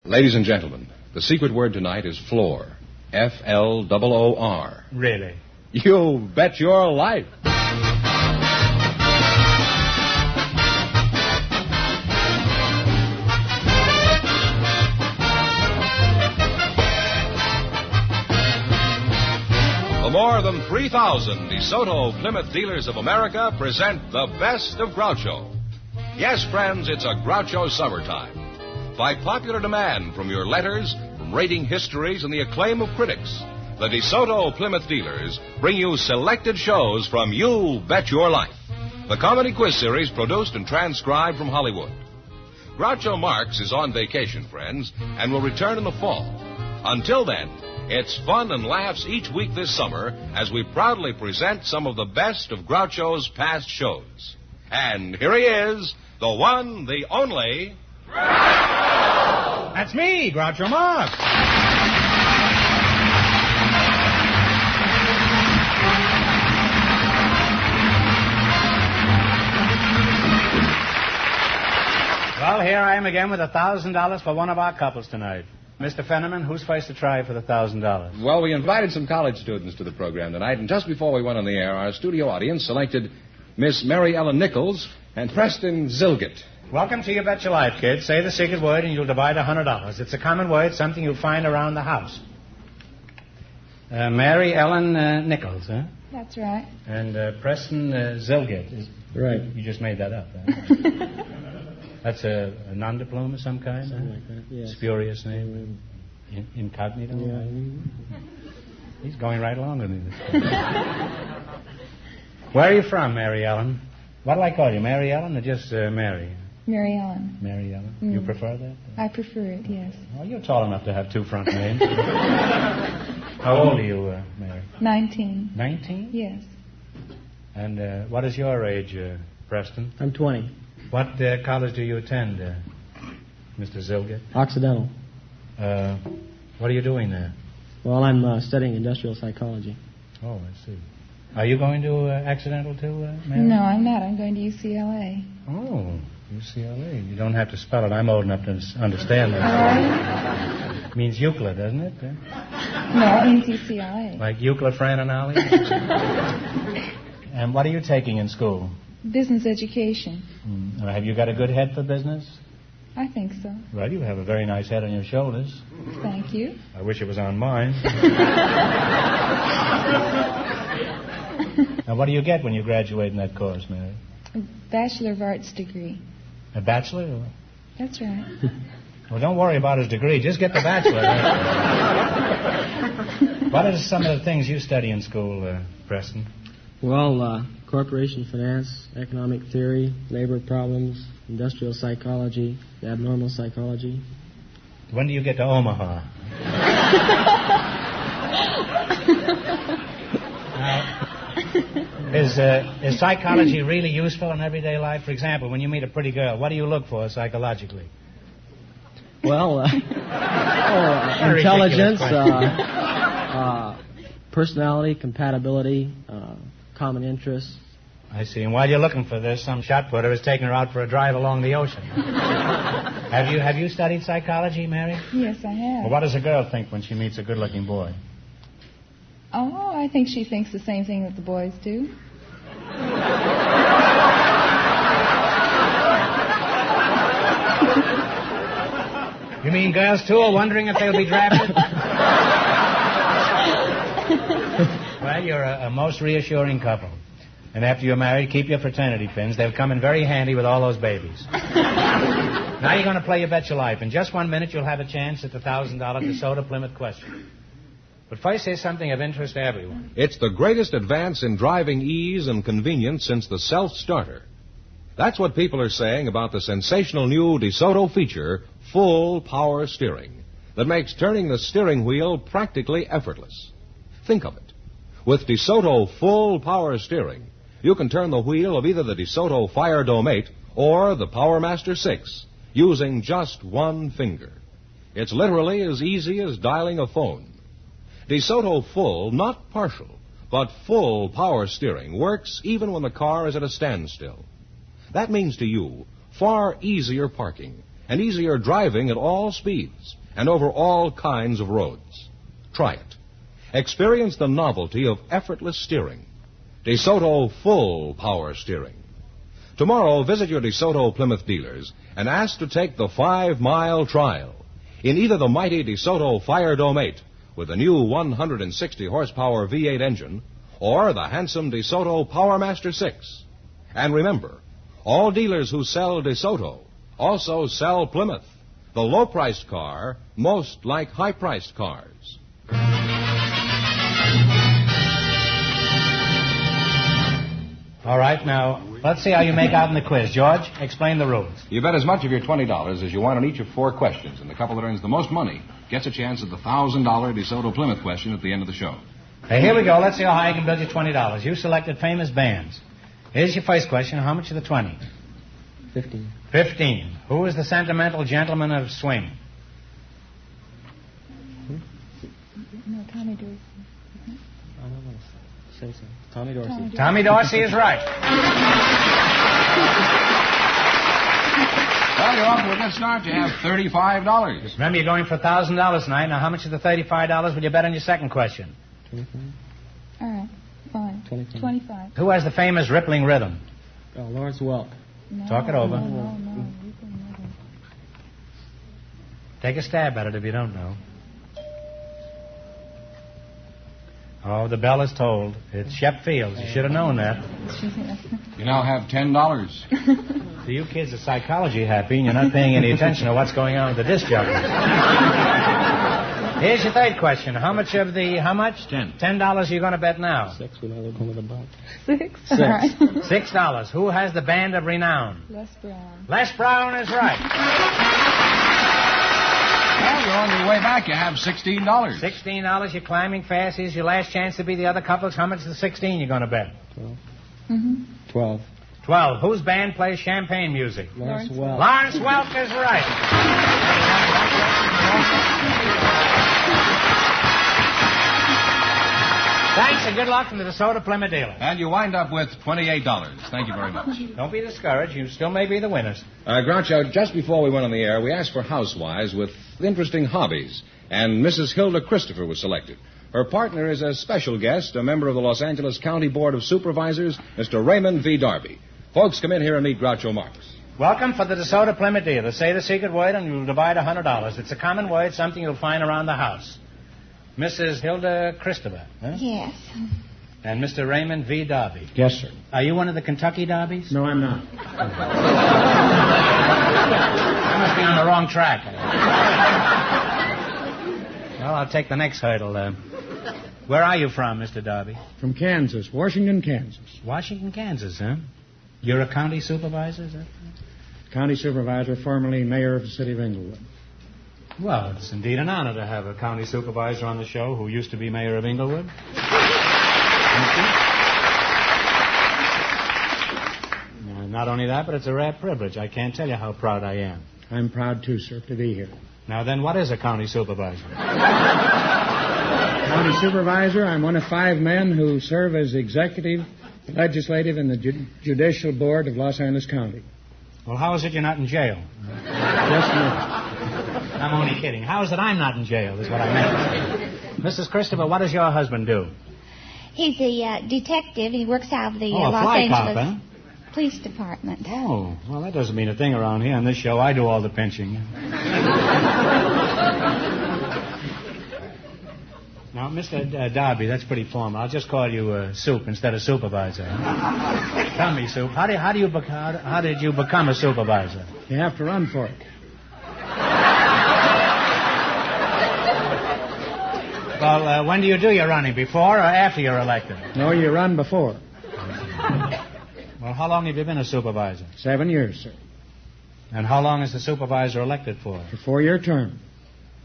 Ladies and gentlemen, the secret word tonight is floor. F-L-O-O-R. Really? You bet your life. The more than 3,000 DeSoto Plymouth dealers of America present the best of Groucho. Yes, friends, it's a Groucho summertime. By popular demand from your letters, from rating histories, and the acclaim of critics, the DeSoto Plymouth dealers bring you selected shows from You Bet Your Life, the comedy quiz series produced and transcribed from Hollywood. Groucho Marx is on vacation, friends, and will return in the fall. Until then, it's fun and laughs each week this summer as we proudly present some of the best of Groucho's past shows. And here he is, the one, the only... That's me, Groucho Marx. Well, here I am again with $1,000 for one of our couples tonight. Mr. Fenneman, who's first to try for the $1,000? Well, we invited some college students to the program tonight, and just before we went on the air, our studio audience selected Miss Mary Ellen Nichols and Preston Zilgett. Welcome to You Bet Your Life, kids. Say the secret word and you'll divide $100. It's a common word, something you'll find around the house. Mary Ellen Nichols, huh? That's right. And Preston Zilgett. Right. You just made that up, huh? That's a non-diploma of some kind? Something like that, yes. Spurious name? Incognito? Yeah. He's going right along with me. Where are you from, Mary Ellen? What'll I call you, Mary Ellen or just Mary? Mary Ellen. Mary Ellen. Mm. You prefer that? I prefer it, yes. Well, you're tall enough to have two front names. How old are you, Mary? 19. 19? Yes. And what is your age, Preston? I'm 20. What college do you attend, Mr. Zilgett? Occidental. What are you doing there? Well, I'm studying industrial psychology. Oh, I see. Are you going to Accidental too, Mary? No, I'm not. I'm going to UCLA. Oh, UCLA. You don't have to spell it. I'm old enough to understand that. It means Euclid, doesn't it? No, it means UCLA. Like Euclid, Fran, and Ollie? And what are you taking in school? Business education. Have you got a good head for business? I think so. Well, you have a very nice head on your shoulders. Thank you. I wish it was on mine. Now, what do you get when you graduate in that course, Mary? A Bachelor of Arts degree. A bachelor? Or... That's right. Well, don't worry about his degree. Just get the bachelor. What are some of the things you study in school, Preston? Well, corporation finance, economic theory, labor problems, industrial psychology, abnormal psychology. When do you get to Omaha? Is psychology really useful in everyday life? For example, when you meet a pretty girl, what do you look for psychologically? Well, intelligence, personality, compatibility, common interests. I see. And while you're looking for this, some shot putter is taking her out for a drive along the ocean. Have you studied psychology, Mary? Yes, I have. Well, what does a girl think when she meets a good-looking boy? Oh, I think she thinks the same thing that the boys do. You mean girls, too, are wondering if they'll be drafted? Well, you're a most reassuring couple. And after you're married, keep your fraternity pins. They'll come in very handy with all those babies. Now you're going to play You Bet Your Life. In just 1 minute, you'll have a chance at the $1,000 DeSoto Plymouth question. But first, here's something of interest to everyone. It's the greatest advance in driving ease and convenience since the self-starter. That's what people are saying about the sensational new DeSoto feature, Full Power Steering, that makes turning the steering wheel practically effortless. Think of it. With DeSoto Full Power Steering, you can turn the wheel of either the DeSoto Fire Dome 8 or the Power Master 6 using just one finger. It's literally as easy as dialing a phone. DeSoto Full, not partial, but full power steering works even when the car is at a standstill. That means to you far easier parking and easier driving at all speeds and over all kinds of roads. Try it. Experience the novelty of effortless steering. DeSoto Full Power Steering. Tomorrow, visit your DeSoto Plymouth dealers and ask to take the 5-mile trial in either the mighty DeSoto Fire Dome 8 with the new 160-horsepower V8 engine or the handsome DeSoto PowerMaster 6. And remember, all dealers who sell DeSoto also sell Plymouth, the low-priced car most like high-priced cars. All right, now, let's see how you make out in the quiz. George, explain the rules. You bet as much of your $20 as you want on each of 4 questions, and the couple that earns the most money gets a chance at the $1,000 DeSoto Plymouth question at the end of the show. Hey, here we go. Let's see how high I can build you $20. You selected famous bands. Here's your first question. How much of the 20? 15. 15. Who is the sentimental gentleman of swing? No, Tommy Dorsey. I don't want to say so. Tommy Dorsey. Tommy Dorsey is right. Well, you're off to a good start. You have $35. Remember, you're going for $1,000 tonight. Now, how much of the $35 will you bet on your second question? 25. All right, fine. 25. Who has the famous rippling rhythm? Lawrence Welk. No, Talk it over. No. Take a stab at it if you don't know. Oh, the bell is tolled. It's Shep Fields. You should have known that. You now have $10. So you kids are psychology happy, and you're not paying any attention to what's going on with the disc jockey. Here's your third question. How much? 10. $10 are you going to bet now? 6. We know they're going with a buck. 6. 6. All right. $6. Who has the band of renown? Les Brown. Les Brown is right. Well, you're on your way back. You have $16. $16. You're climbing fast. Here's your last chance to be the other couples. How much is the 16 you're going to bet? 12. Mm-hmm. 12. 12. Whose band plays champagne music? Lawrence Welk. Lawrence Welk is right. Thanks and good luck from the DeSoto Plymouth dealer. And you wind up with $28. Thank you very much. Don't be discouraged. You still may be the winners. Groucho, just before we went on the air, we asked for housewives with interesting hobbies, and Mrs. Hilda Christopher was selected. Her partner is a special guest, a member of the Los Angeles County Board of Supervisors, Mr. Raymond V. Darby. Folks, come in here and meet Groucho Marx. Welcome for the DeSoto Plymouth dealer. Say the secret word and you'll divide $100. It's a common word, something you'll find around the house. Mrs. Hilda Christopher, huh? Yes. And Mr. Raymond V. Darby. Yes, sir. Are you one of the Kentucky Darbies? No, I'm not. I must be on the wrong track. Well, I'll take the next hurdle. Where are you from, Mr. Darby? From Kansas, Washington, Kansas. Washington, Kansas, huh? You're a county supervisor, is that? County supervisor, formerly mayor of the city of Inglewood. Well, it's indeed an honor to have a county supervisor on the show who used to be mayor of Inglewood. Not only that, but it's a rare privilege. I can't tell you how proud I am. I'm proud, too, sir, to be here. Now, then, what is a county supervisor? County supervisor, I'm one of 5 men who serve as executive, legislative, and the judicial board of Los Angeles County. Well, how is it you're not in jail? Yes, sir. I'm only kidding. How is it I'm not in jail, is what I meant. Mrs. Christopher, what does your husband do? He's a detective. He works out of the a Los fly Angeles cop, huh? Police Department. Oh, well, that doesn't mean a thing around here. On this show, I do all the pinching. Now, Mr. Darby, that's pretty formal. I'll just call you Soup instead of supervisor. Tell me, Soup, how did you become a supervisor? You have to run for it. Well, when do you do your running? Before or after you're elected? No, you run before. Well, how long have you been a supervisor? 7 years, sir. And how long is the supervisor elected for? A 4-year term.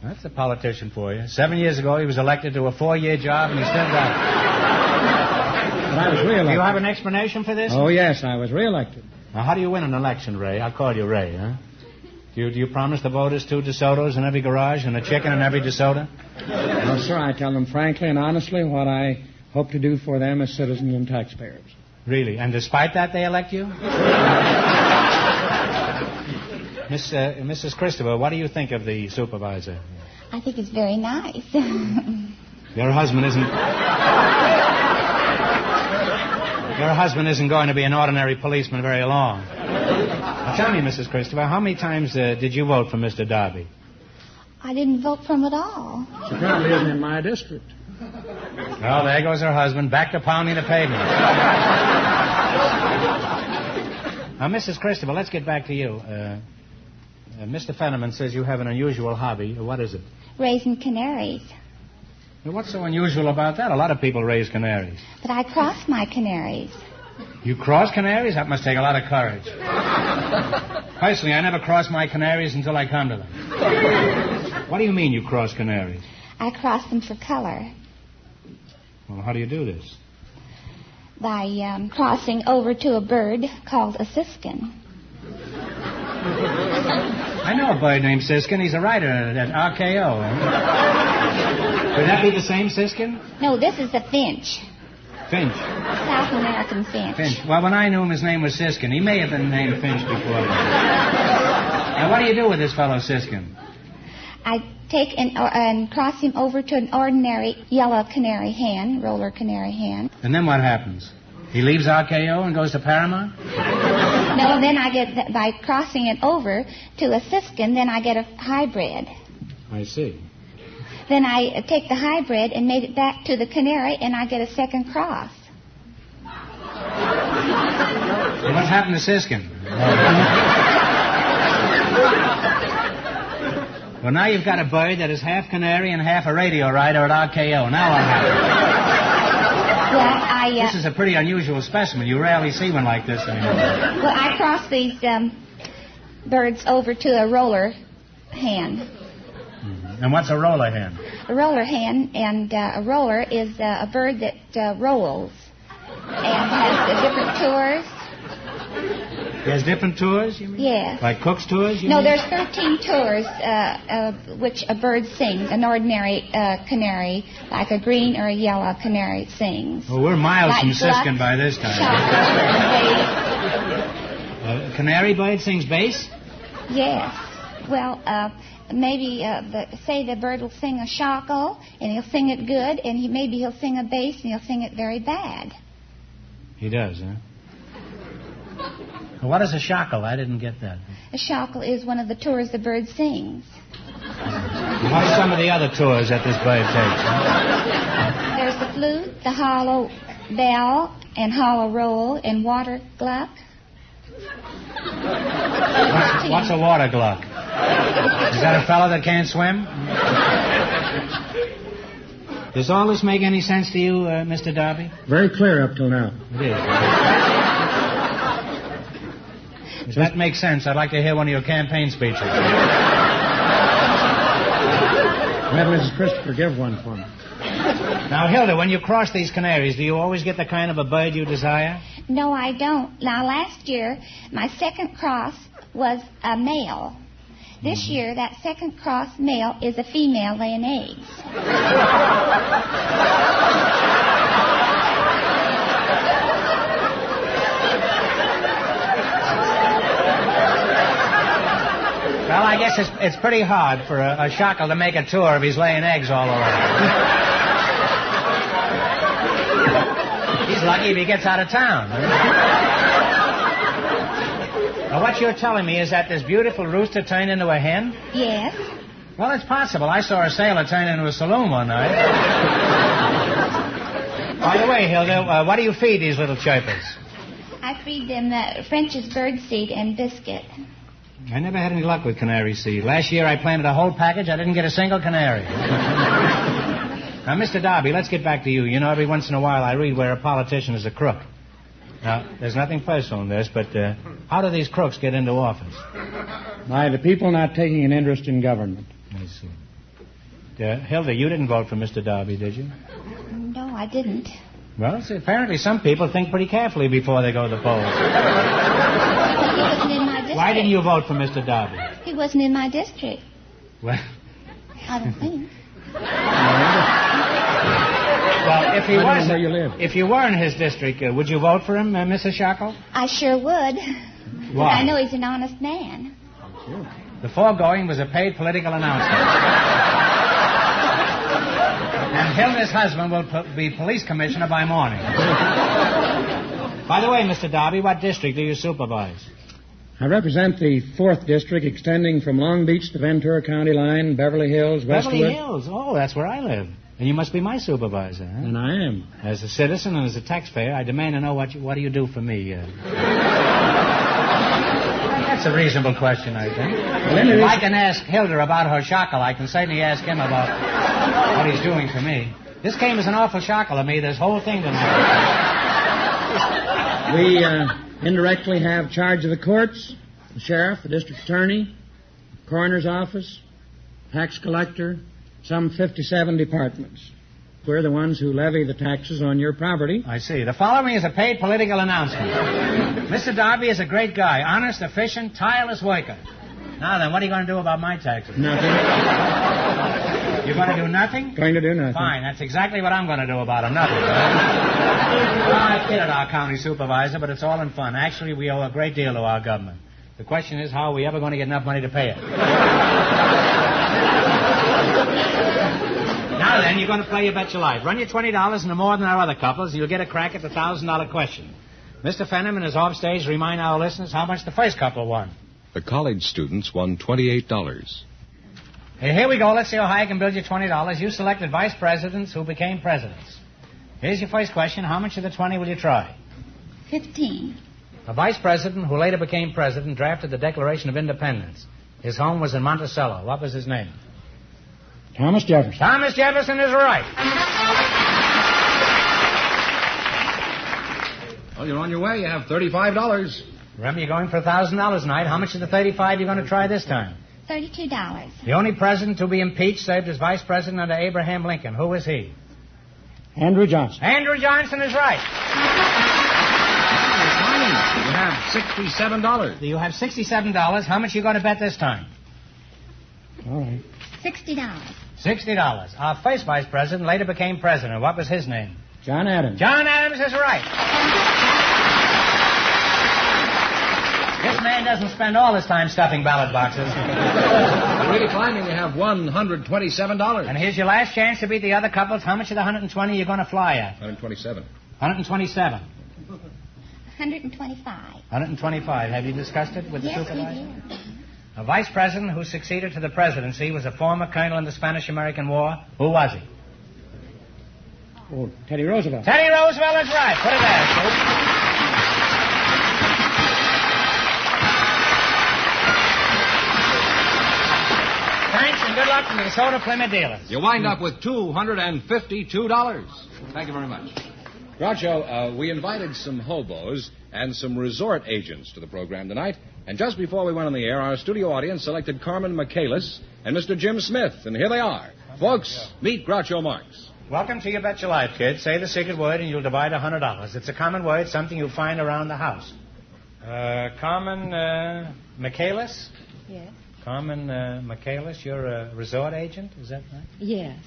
That's a politician for you. 7 years ago, he was elected to a 4-year job, and he still got it. But I was reelected. Do you have an explanation for this? Oh, yes, I was reelected. Now, how do you win an election, Ray? I'll call you Ray, huh? Do you promise the voters 2 DeSotos in every garage and a chicken in every DeSoto? No, sir, I tell them frankly and honestly what I hope to do for them as citizens and taxpayers. Really? And despite that, they elect you? Mrs. Christopher, what do you think of the supervisor? I think it's very nice. Your husband isn't... Your husband isn't going to be an ordinary policeman very long. Now, tell me, Mrs. Christopher, how many times did you vote for Mr. Darby? I didn't vote for him at all. She probably isn't in my district. Well, there goes her husband, back to pounding the pavement. Now, Mrs. Christopher, let's get back to you. Mr. Fenneman says you have an unusual hobby. What is it? Raising canaries. Well, what's so unusual about that? A lot of people raise canaries. But I cross my canaries. You cross canaries? That must take a lot of courage. Personally, I never cross my canaries until I come to them. What do you mean you cross canaries? I cross them for color. Well, how do you do this? By crossing over to a bird called a siskin. I know a bird named Siskin. He's a writer at RKO. Would that be the same Siskin? No, this is a finch. Finch. South American finch. Finch. Well, when I knew him, his name was Siskin. He may have been named Finch before. Now, what do you do with this fellow Siskin? I take and cross him over to an ordinary yellow canary hen, roller canary hen. And then what happens? He leaves RKO and goes to Paramount? No, then I get, by crossing it over to a siskin, then I get a hybrid. I see. Then I take the hybrid and made it back to the canary, and I get a second cross. And what's happened to Siskin? Well, now you've got a bird that is half canary and half a radio writer at RKO. Now what happens? Well, this is a pretty unusual specimen. You rarely see one like this anymore. Well, I cross these birds over to a roller hen. Mm-hmm. And what's a roller hen? A roller hen, and a roller is a bird that rolls and has different tours. There's different tours, you mean? Yes. Like Cook's tours, you mean? No, mean? there's 13 tours which a bird sings. An ordinary canary, like a green or a yellow canary, sings. Well, we're miles like from Siskin by this time. A canary bird sings bass? Yes. Well, maybe say the bird will sing a shackle, and he'll sing it good, and maybe he'll sing a bass, and he'll sing it very bad. He does, huh? What is a shackle? I didn't get that. A shackle is one of the tours the bird sings. What are some of the other tours that this bird takes? There's the flute, the hollow bell, and hollow roll, and water gluck. What's a water gluck? Is that a fellow that can't swim? Does all this make any sense to you, Mr. Darby? Very clear up till now. It is. If that makes sense, I'd like to hear one of your campaign speeches. Let Mrs. Christopher give one for me. Now, Hilda, when you cross these canaries, do you always get the kind of a bird you desire? No, I don't. Now, last year, my second cross was a male. This year, that second cross male is a female laying eggs. Well, I guess it's pretty hard for a shackle to make a tour if he's laying eggs all around. He's lucky if he gets out of town. Now, what you're telling me is that this beautiful rooster turned into a hen? Yes. Well, it's possible. I saw a sailor turn into a saloon one night. By the way, Hilda, what do you feed these little chirpers? I feed them French's bird seed and biscuit. I never had any luck with canary seed. Last year I planted a whole package. I didn't get a single canary. Now, Mr. Darby, let's get back to you. You know, every once in a while I read where a politician is a crook. Now, there's nothing personal in this, but how do these crooks get into office? By the people not taking an interest in government. I see. Hilda, you didn't vote for Mr. Darby, did you? No, I didn't. Well, see, apparently some people think pretty carefully before they go to the polls. He wasn't in my district. Why didn't you vote for Mr. Darby? He wasn't in my district. Well, I don't think. Well, if he was, where you live. If you were in his district, would you vote for him, Mrs. Shackle? I sure would. Why? I know he's an honest man. Sure. The foregoing was a paid political announcement. And Hilda's husband will be police commissioner by morning. By the way, Mr. Darby, what district do you supervise? I represent the 4th District, extending from Long Beach to Ventura County line, Beverly Hills, Westwood. Beverly Hills. Oh, that's where I live. And you must be my supervisor, huh? And I am. As a citizen and as a taxpayer, I demand to know what do you do for me? That's a reasonable question, I think. Well, if I can ask Hilda about her shackle, I can certainly ask him about what he's doing for me. This came as an awful shackle to me, this whole thing tonight. We indirectly have charge of the courts, the sheriff, the district attorney, coroner's office, tax collector, some 57 departments. We're the ones who levy the taxes on your property. I see. The following is a paid political announcement. Mr. Darby is a great guy, honest, efficient, tireless worker. Now then, what are you going to do about my taxes? Nothing. You're going to do nothing? Going to do nothing. Fine, that's exactly what I'm going to do about them, nothing. Well, I kidded our county supervisor, but it's all in fun. Actually, we owe a great deal to our government. The question is, how are we ever going to get enough money to pay it? Now then, you're going to play You Bet Your Life. Run your $20 into more than our other couples, and you'll get a crack at the $1,000 question. Mr. Fenneman is off stage to remind our listeners how much the first couple won. The college students won $28. Hey, here we go. Let's see how high I can build you $20. You selected vice presidents who became presidents. Here's your first question. How much of the 20 will you try? 15. A vice president who later became president drafted the Declaration of Independence. His home was in Monticello. What was his name? Thomas Jefferson. Thomas Jefferson is right. Well, you're on your way. You have $35. Remember, you're going for $1,000 tonight. How much of the 35 are you going to try this time? $32. The only president to be impeached served as vice president under Abraham Lincoln. Who was he? Andrew Johnson. Andrew Johnson is right. You have $67. You have $67. How much are you going to bet this time? All right. $60. $60. Our first vice president later became president. What was his name? John Adams. John Adams is right. This man doesn't spend all his time stuffing ballot boxes. You're really climbing. You have $127. And here's your last chance to beat the other couples. How much of the 120 are you going to fly at? 127. 127. 125. 125. Have you discussed it with the Yes, we supervisor? did. A vice president who succeeded to the presidency was a former colonel in the Spanish-American War. Who was he? Oh, Teddy Roosevelt. Teddy Roosevelt is right. Put it there, Scoop. Thanks and good luck to the Soda Plymouth dealers. You wind up with $252. Thank you very much. Groucho, we invited some hobos and some resort agents to the program tonight. And just before we went on the air, our studio audience selected Carmen Michaelis and Mr. Jim Smith. And here they are. Folks, meet Groucho Marx. Welcome to You Bet Your Life, kids. Say the secret word and you'll divide $100. It's a common word, something you'll find around the house. Carmen Michaelis? Yes. Carmen Michaelis, you're a resort agent, is that right? Yes.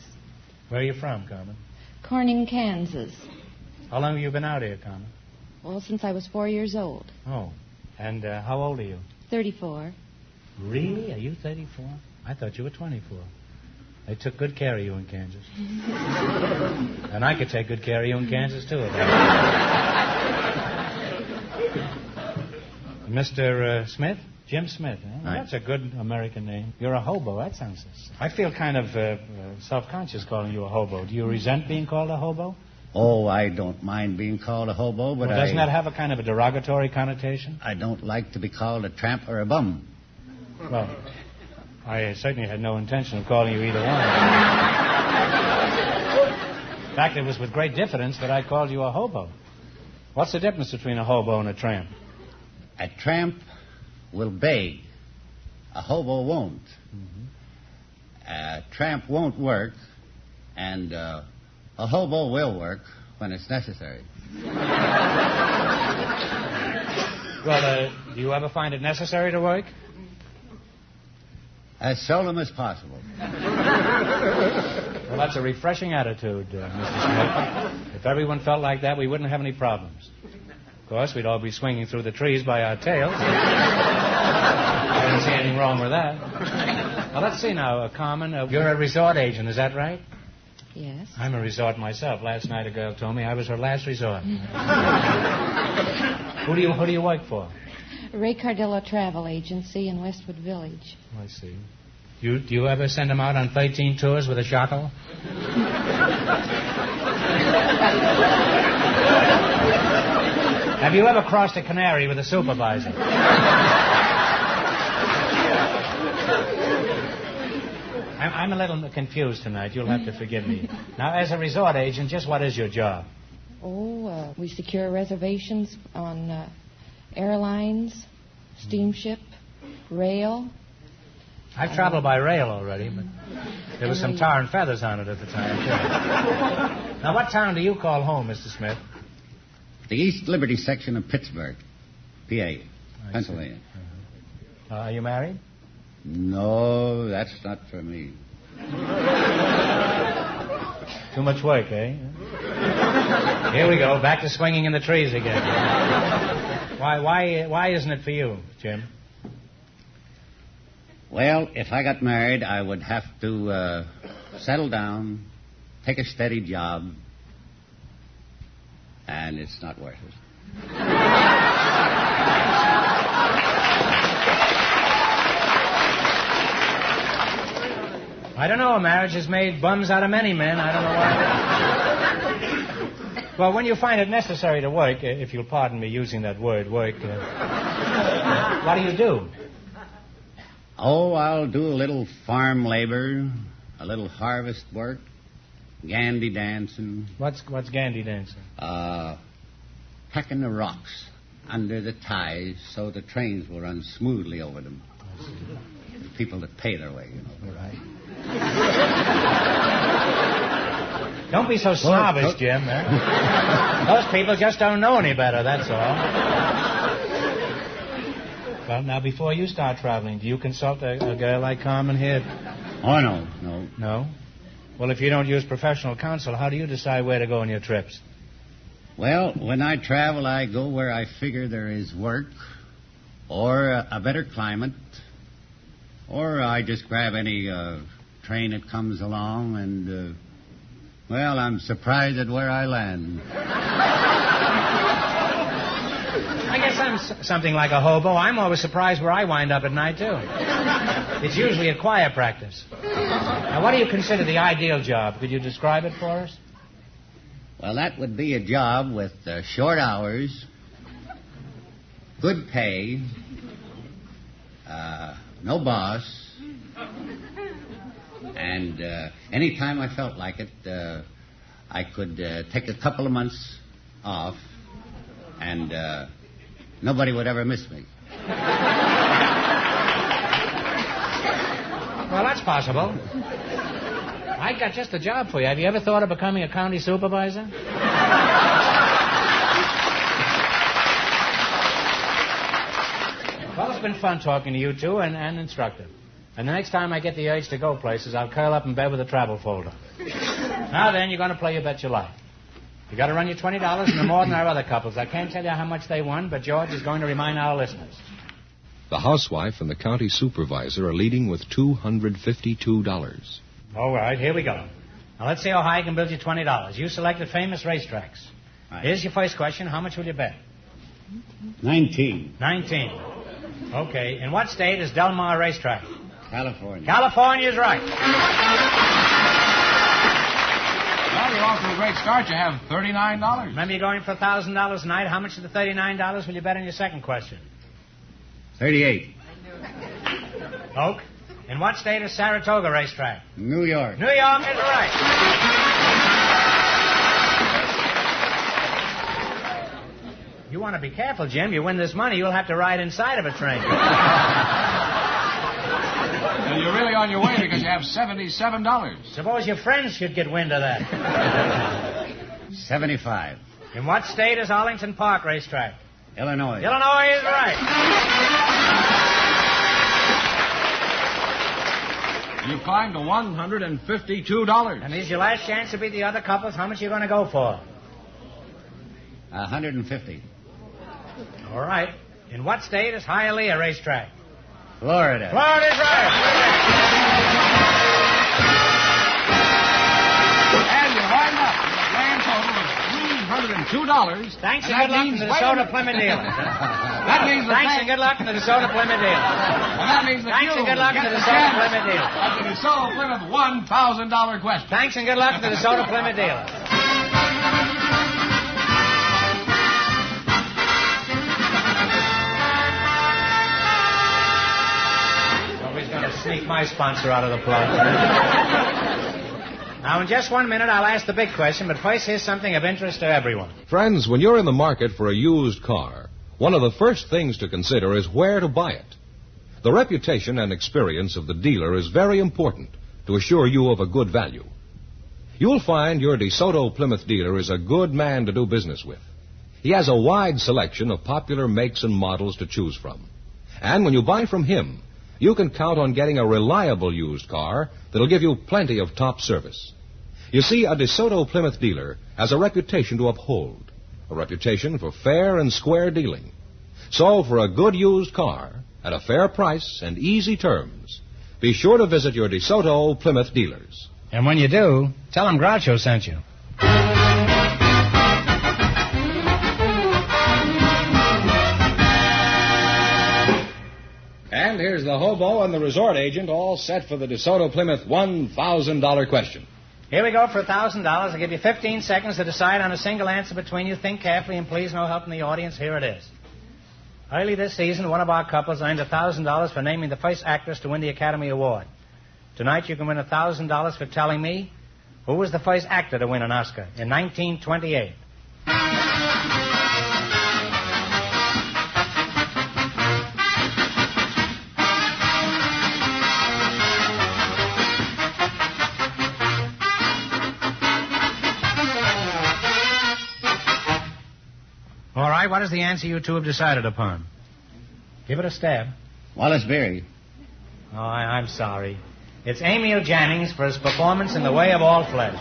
Where are you from, Carmen? Corning, Kansas. How long have you been out here, Carmen? Well, since I was 4 years old. Oh. And how old are you? 34. Really? Are you 34? I thought you were 24. They took good care of you in Kansas. And I could take good care of you in Kansas, too. Mr. Smith? Jim Smith. Eh? Well, that's a good American name. You're a hobo. That sounds... I feel kind of self-conscious calling you a hobo. Do you resent being called a hobo? Oh, I don't mind being called a hobo, but Doesn't that have a kind of a derogatory connotation? I don't like to be called a tramp or a bum. Well, I certainly had no intention of calling you either one. In fact, it was with great diffidence that I called you a hobo. What's the difference between a hobo and a tramp? A tramp will beg. A hobo won't. Mm-hmm. A tramp won't work, and a hobo will work when it's necessary. Well, do you ever find it necessary to work? As seldom as possible. Well, that's a refreshing attitude, Mr. Smith. If everyone felt like that, we wouldn't have any problems. Of course, we'd all be swinging through the trees by our tails. I don't see anything wrong with that. Well, let's see now, Carmen. You're a resort agent, is that right? Yes. I'm a resort myself. Last night a girl told me I was her last resort. Who do you work for? Ray Cardillo Travel Agency in Westwood Village. Oh, I see. Do you ever send them out on 13 tours with a shackle? Have you ever crossed a canary with a supervisor? I'm a little confused tonight. You'll have to forgive me. Now, as a resort agent, just what is your job? We secure reservations on airlines, steamship, rail. I've traveled by rail already, but there was some tar and feathers on it at the time, too. Now, what town do you call home, Mr. Smith? The East Liberty section of Pittsburgh, PA, Pennsylvania. Are you married? No, that's not for me. Too much work, eh? Here we go, back to swinging in the trees again. Why isn't it for you, Jim? Well, if I got married, I would have to settle down, take a steady job, and it's not worth it. I don't know. Marriage has made bums out of many men. I don't know why. Well, when you find it necessary to work, if you'll pardon me using that word, work, what do you do? Oh, I'll do a little farm labor, a little harvest work, gandy dancing. What's gandy dancing? Packing the rocks under the ties so the trains will run smoothly over them. The people that pay their way, you know. Right. Don't be so snobbish, Jim. Those people just don't know any better, that's all. Well, now, before you start traveling, do you consult a girl like Carmen here? Oh, no. No? Well, if you don't use professional counsel, how do you decide where to go on your trips? Well, when I travel, I go where I figure there is work or a better climate, or I just grab any train that comes along and, well, I'm surprised at where I land. I guess I'm something like a hobo. I'm always surprised where I wind up at night, too. It's usually a choir practice. Now, what do you consider the ideal job? Could you describe it for us? Well, that would be a job with short hours, good pay, no boss, and any time I felt like it, I could take a couple of months off, and nobody would ever miss me. Well, that's possible. I got just a job for you. Have you ever thought of becoming a county supervisor? Well, it's been fun talking to you two and instructive. And the next time I get the urge to go places, I'll curl up in bed with a travel folder. Now then, you're going to play You Bet Your Life. You got to run your $20 no more than our other couples. I can't tell you how much they won, but George is going to remind our listeners. The housewife and the county supervisor are leading with $252. All right, here we go. Now, let's see how high I can build you $20. You selected famous racetracks. Right. Here's your first question. How much will you bet? 19. 19. Okay. In what state is Del Mar Racetrack? California. California's right. Well, you're off to a great start. You have $39. Remember, you're going for $1,000 tonight. How much of the $39 will you bet on your second question? 38. Oak. In what state is Saratoga Racetrack? New York. New York is right. You want to be careful, Jim. You win this money, you'll have to ride inside of a train. And you're really on your way because you have $77. Suppose your friends should get wind of that. 75. In what state is Arlington Park Racetrack? Illinois. Illinois is right. You've climbed to $152. And here's your last chance to beat the other couples. How much are you going to go for? 150. All right. In what state is Hialeah Racetrack? Florida. Florida's right. And you wind up with a grand total of $302. Thanks and good luck to the DeSoto Plymouth dealer. That means the Thanks and good luck to the DeSoto Plymouth dealer. And that means that Thanks you and good luck to get the the DeSoto chance Plymouth dealer. at the DeSoto Plymouth $1,000 question. Thanks and good luck to the DeSoto Plymouth dealer. Nobody's going to sneak my sponsor out of the plug. Now, in just 1 minute, I'll ask the big question, but first, here's something of interest to everyone. Friends, when you're in the market for a used car, one of the first things to consider is where to buy it. The reputation and experience of the dealer is very important to assure you of a good value. You'll find your DeSoto Plymouth dealer is a good man to do business with. He has a wide selection of popular makes and models to choose from. And when you buy from him, you can count on getting a reliable used car that'll give you plenty of top service. You see, a DeSoto Plymouth dealer has a reputation to uphold, a reputation for fair and square dealing. So, for a good used car at a fair price and easy terms, be sure to visit your DeSoto Plymouth dealers. And when you do, tell them Groucho sent you. And here's the hobo and the resort agent all set for the DeSoto Plymouth $1,000 question. Here we go for $1,000. I'll give you 15 seconds to decide on a single answer between you. Think carefully, and please, no help from the audience. Here it is. Early this season, one of our couples earned $1,000 for naming the first actress to win the Academy Award. Tonight, you can win $1,000 for telling me who was the first actor to win an Oscar in 1928. All right, what is the answer you two have decided upon? Give it a stab. Wallace Beery. Oh, I'm sorry. It's Emil Jannings for his performance in The Way of All Flesh.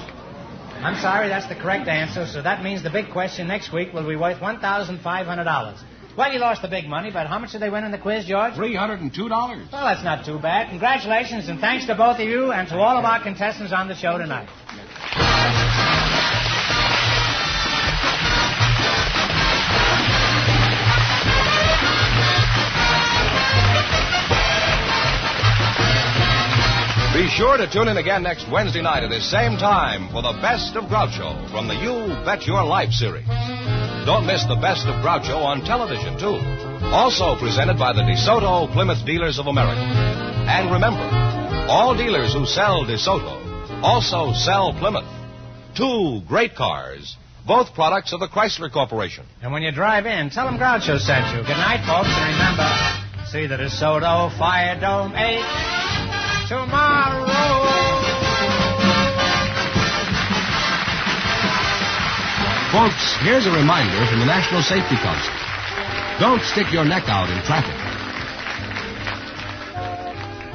I'm sorry, that's the correct answer, so that means the big question next week will be worth $1,500. Well, you lost the big money, but how much did they win in the quiz, George? $302. Well, that's not too bad. Congratulations, and thanks to both of you and to all of our contestants on the show tonight. Be sure to tune in again next Wednesday night at this same time for the Best of Groucho from the You Bet Your Life series. Don't miss the Best of Groucho on television, too. Also presented by the DeSoto Plymouth Dealers of America. And remember, all dealers who sell DeSoto also sell Plymouth. Two great cars, both products of the Chrysler Corporation. And when you drive in, tell them Groucho sent you. Good night, folks, and remember, see the DeSoto Fire Dome 8 tomorrow. Folks, here's a reminder from the National Safety Council. Don't stick your neck out in traffic.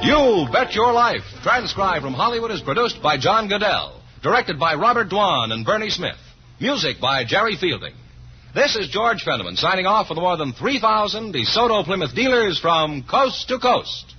You Bet Your Life, transcribed from Hollywood, is produced by John Goodell. Directed by Robert Dwan and Bernie Smith. Music by Jerry Fielding. This is George Fenneman signing off for the more than 3,000 DeSoto Plymouth dealers from coast to coast.